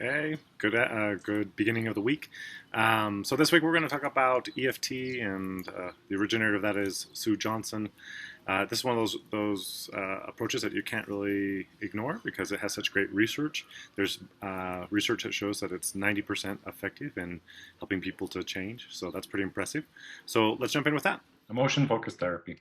Hey, good beginning of the week. So this week we're going to talk about EFT, and the originator of that is Sue Johnson. This is one of those approaches that you can't really ignore because it has such great research. There's research that shows that it's 90% effective in helping people to change. So that's pretty impressive. So let's jump in with that. Emotion focused therapy.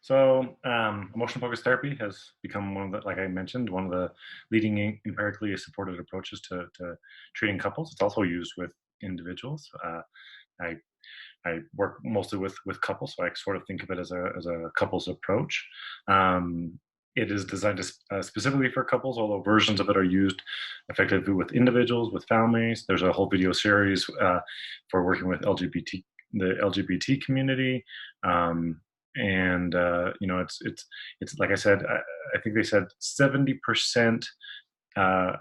So, emotion focused therapy has become one of the, like I mentioned, one of the leading empirically supported approaches to treating couples. It's also used with individuals. I I work mostly with couples, so I sort of think of it as a couples approach. It is designed specifically for couples, although versions of it are used effectively with individuals, with families. There's a whole video series for working with the LGBT community. And it's like I said, I think they said 70% uh,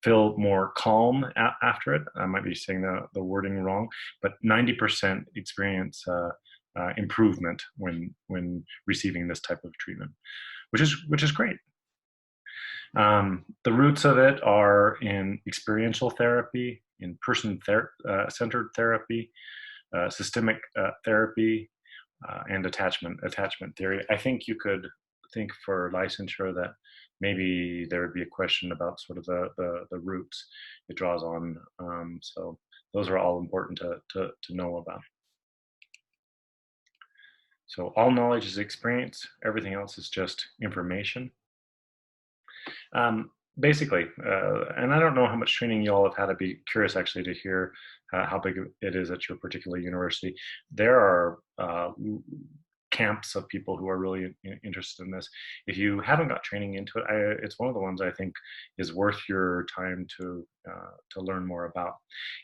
feel more calm after it. I might be saying the wording wrong, but 90% experience improvement when receiving this type of treatment, which is great. The roots of it are in experiential therapy, in person-centered therapy, systemic therapy, and attachment theory. I think you could think for licensure that maybe there would be a question about sort of the roots it draws on. So those are all important to know about. So all knowledge is experience. Everything else is just information. Um, Basically, and I don't know how much training you all have had. I'd be curious actually to hear how big it is at your particular university. There are camps of people who are really interested in this. If you haven't got training into it, it's one of the ones I think is worth your time to learn more about.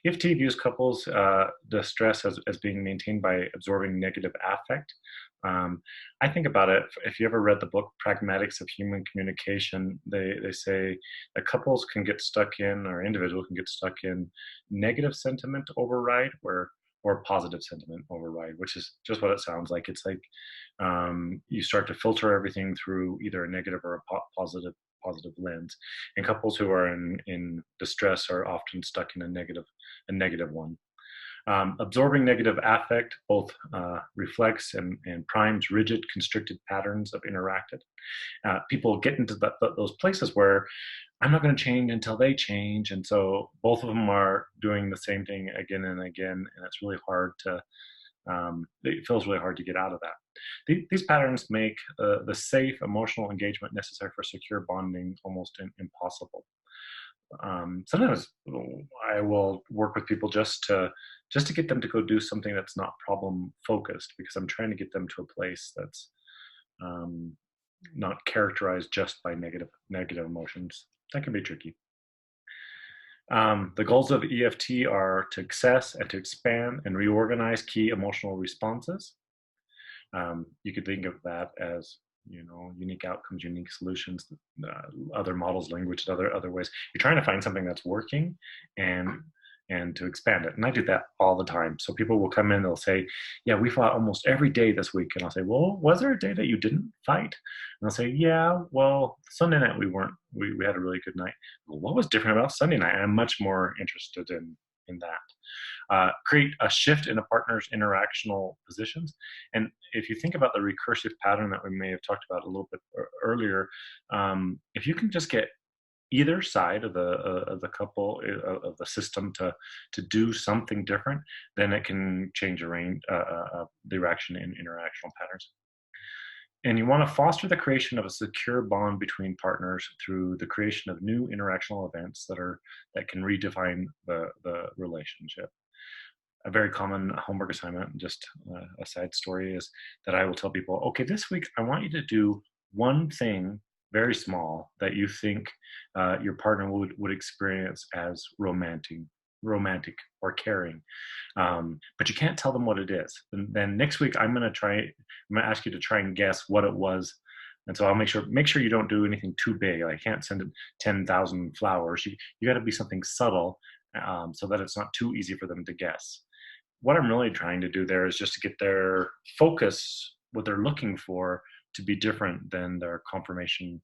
EFT views couples distress as being maintained by absorbing negative affect. Um, I think about it. If you ever read the book Pragmatics of Human Communication, they say that couples can get stuck in, or individuals can get stuck in negative sentiment override, or positive sentiment override, which is just what it sounds like. It's like you start to filter everything through either a negative or a positive lens. And couples who are in distress are often stuck in a negative one. Absorbing negative affect both reflects and primes rigid, constricted patterns of interacted. People get into those places where I'm not going to change until they change, and so both of them are doing the same thing again and again, and it's really hard to. It feels really hard to get out of that. These patterns make the safe emotional engagement necessary for secure bonding almost impossible. Sometimes I will work with people just to get them to go do something that's not problem focused, because I'm trying to get them to a place that's um, not characterized just by negative emotions. That can be tricky. The goals of EFT are to access and to expand and reorganize key emotional responses. You could think of that as unique outcomes, unique solutions, other models, language, other ways. You're trying to find something that's working and and to expand it. And I do that all the time. So people will come in, they'll say, yeah, we fought almost every day this week. And I'll say, well, was there a day that you didn't fight? And they'll say, yeah, well, Sunday night we had a really good night. Well, what was different about Sunday night? And I'm much more interested in that. Create a shift in a partner's interactional positions. And if you think about the recursive pattern that we may have talked about a little bit earlier, if you can just get either side of the couple of the system to do something different, then it can change the direction in interactional patterns. And you want to foster the creation of a secure bond between partners through the creation of new interactional events that can redefine the relationship. A very common homework assignment, just a side story, is that I will tell people, okay, this week I want you to do one thing very small that you think your partner would experience as romantic or caring, but you can't tell them what it is. And then next week I'm going to ask you to try and guess what it was. And so I'll make sure you don't do anything too big. I can't send 10,000 flowers. You got to be something subtle, so that it's not too easy for them to guess. What I'm really trying to do there is just to get their focus, what they're looking for, to be different than their confirmation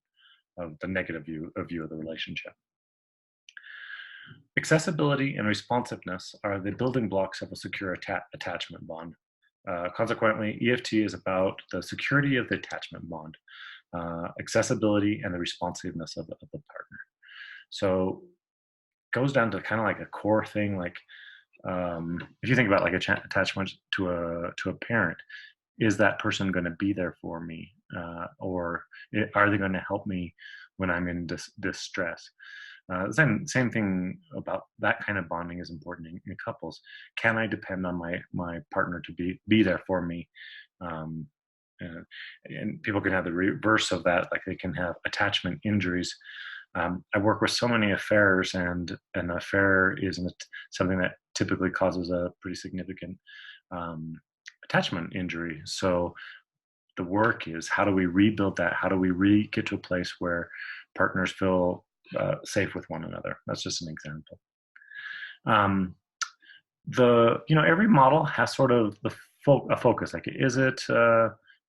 the negative view of the relationship. Accessibility and responsiveness are the building blocks of a secure attachment bond. Consequently, EFT is about the security of the attachment bond, accessibility, and the responsiveness of the partner. So it goes down to kind of like a core thing, like if you think about like attachment to a parent, is that person going to be there for me, or are they going to help me when I'm in distress? Same thing about that kind of bonding is important in couples. Can I depend on my partner to be there for me? Um, and people can have the reverse of that, like they can have attachment injuries. I work with so many affairs, and an affair is something that typically causes a pretty significant attachment injury. So the work is, how do we rebuild that? How do we get to a place where partners feel safe with one another? That's just an example. Every model has sort of a focus. Like, is it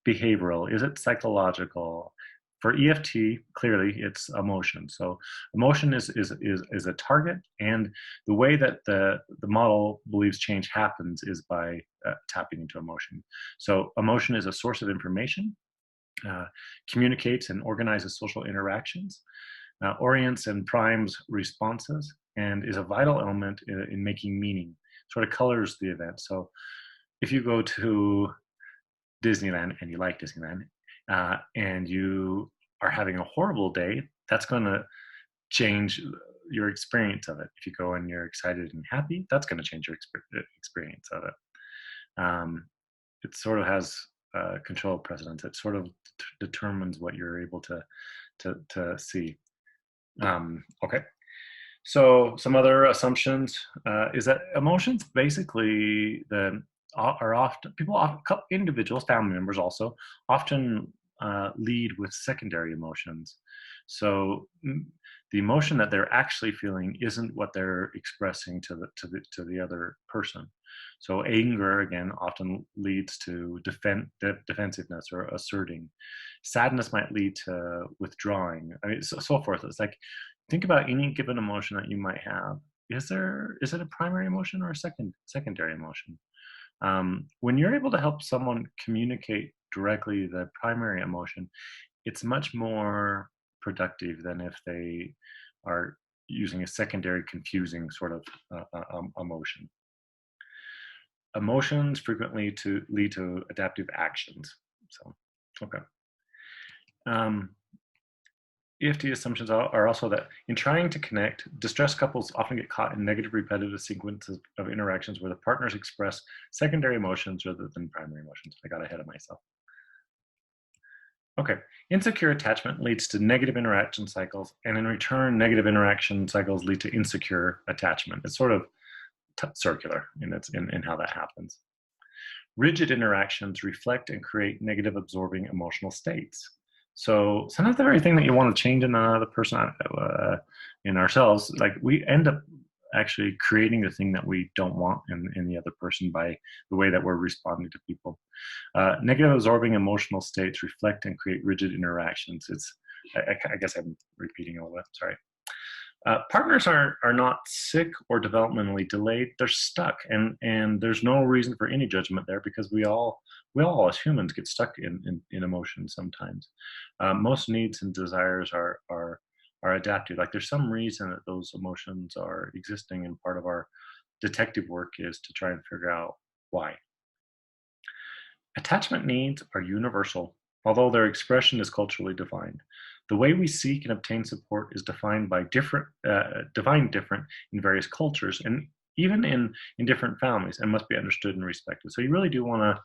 behavioral? Is it psychological? For EFT, clearly it's emotion. So emotion is a target, and the way that the model believes change happens is by tapping into emotion. So emotion is a source of information, communicates and organizes social interactions, orients and primes responses, and is a vital element in making meaning, sort of colors the event. So if you go to Disneyland and you like Disneyland, and you are having a horrible day, that's going to change your experience of it. If you go and you're excited and happy, that's going to change your experience of it. It sort of has control precedence. It sort of determines what you're able to see. Okay. So some other assumptions is that emotions basically are often individuals, family members also often lead with secondary emotions. So the emotion that they're actually feeling isn't what they're expressing to the other person. So anger, again, often leads to defensiveness or asserting. Sadness might lead to withdrawing. I mean, so forth. It's like, think about any given emotion that you might have. Is it a primary emotion or a secondary emotion? When you're able to help someone communicate directly the primary emotion, it's much more productive than if they are using a secondary confusing sort of emotion. Emotions frequently lead to adaptive actions. So, okay. EFT assumptions are also that in trying to connect, distressed couples often get caught in negative repetitive sequences of interactions where the partners express secondary emotions rather than primary emotions. I got ahead of myself. Okay, insecure attachment leads to negative interaction cycles, and in return, negative interaction cycles lead to insecure attachment. It's sort of circular in how that happens. Rigid interactions reflect and create negative absorbing emotional states. So sometimes the very thing that you want to change in another person, in ourselves, like we end up actually creating the thing that we don't want in the other person by the way that we're responding to people. Negative absorbing emotional states reflect and create rigid interactions. I guess I'm repeating a little bit, sorry. Partners are not sick or developmentally delayed. They're stuck, and there's no reason for any judgment there, because we all as humans get stuck in emotions sometimes. Most needs and desires are adaptive. Like, there's some reason that those emotions are existing, and part of our detective work is to try and figure out why. Attachment needs are universal, although their expression is culturally defined. The way we seek and obtain support is defined different in various cultures, and even in different families, and must be understood and respected. So you really do want to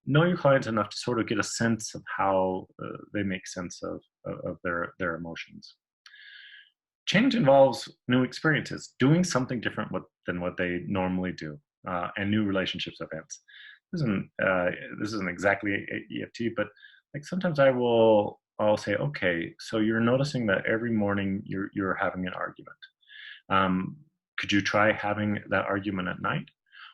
know your clients enough to sort of get a sense of how they make sense of their emotions. Change involves new experiences, doing something different than what they normally do, and new relationships events. This isn't exactly EFT, but like sometimes I'll say, okay, so you're noticing that every morning you're having an argument. Could you try having that argument at night?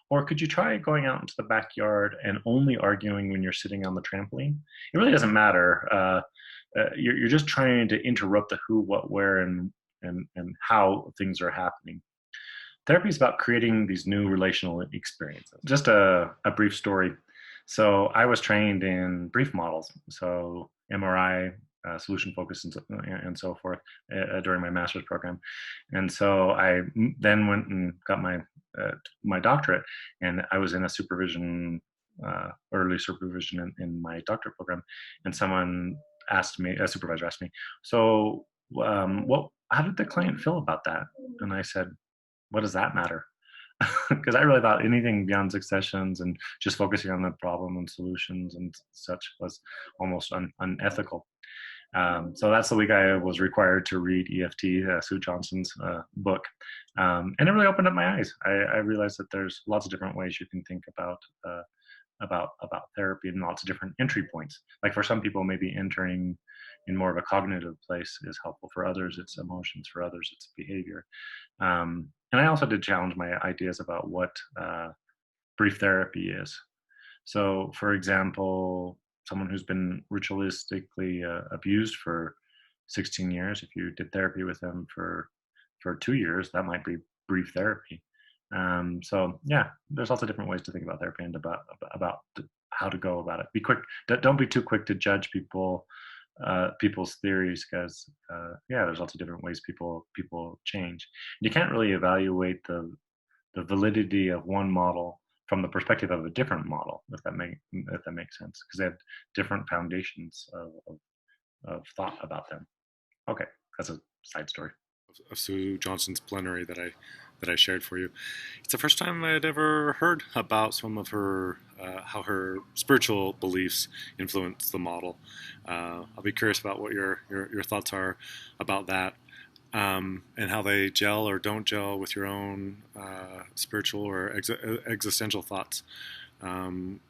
Or could you try going out into the backyard and only arguing when you're sitting on the trampoline? It really doesn't matter. you're just trying to interrupt the who, what, where, and how things are happening. Therapy is about creating these new relational experiences. Just a brief story. So I was trained in brief models, so MRI, solution focus, and so forth during my master's program. And so I then went and got my doctorate, and I was in a supervision, early supervision in my doctorate program, and someone asked me, a supervisor asked me, so what? How did the client feel about that? And I said, what does that matter? Because I really thought anything beyond successions and just focusing on the problem and solutions and such was almost unethical. So that's the week I was required to read EFT, Sue Johnson's book, and it really opened up my eyes. I realized that there's lots of different ways you can think about therapy and lots of different entry points. Like for some people, maybe entering in more of a cognitive place is helpful. For others, it's emotions. For others, it's behavior. And I also did challenge my ideas about what brief therapy is. So, for example, someone who's been ritualistically abused for 16 years, if you did therapy with them for 2 years, that might be brief therapy. So yeah, there's lots of different ways to think about therapy and about how to go about it. Be quick. Don't be too quick to judge people's theories, because yeah, there's lots of different ways people change. You can't really evaluate the validity of one model from the perspective of a different model, if that makes sense, because they have different foundations of thought about them. Okay, that's a side story. Of Sue Johnson's plenary that I shared for you. It's the first time I'd ever heard about some of her how her spiritual beliefs influence the model. I'll be curious about what your thoughts are about that, and how they gel or don't gel with your own spiritual or existential thoughts. Um,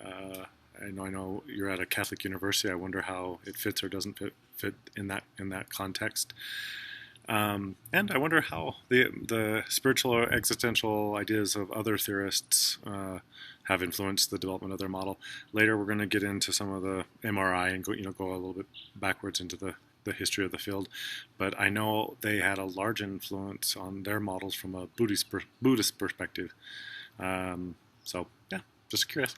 I know you're at a Catholic university. I wonder how it fits or doesn't fit in that context. And I wonder how the spiritual or existential ideas of other theorists have influenced the development of their model. Later, we're going to get into some of the MRI and go a little bit backwards into the history of the field. But I know they had a large influence on their models from a Buddhist perspective. So yeah, just curious.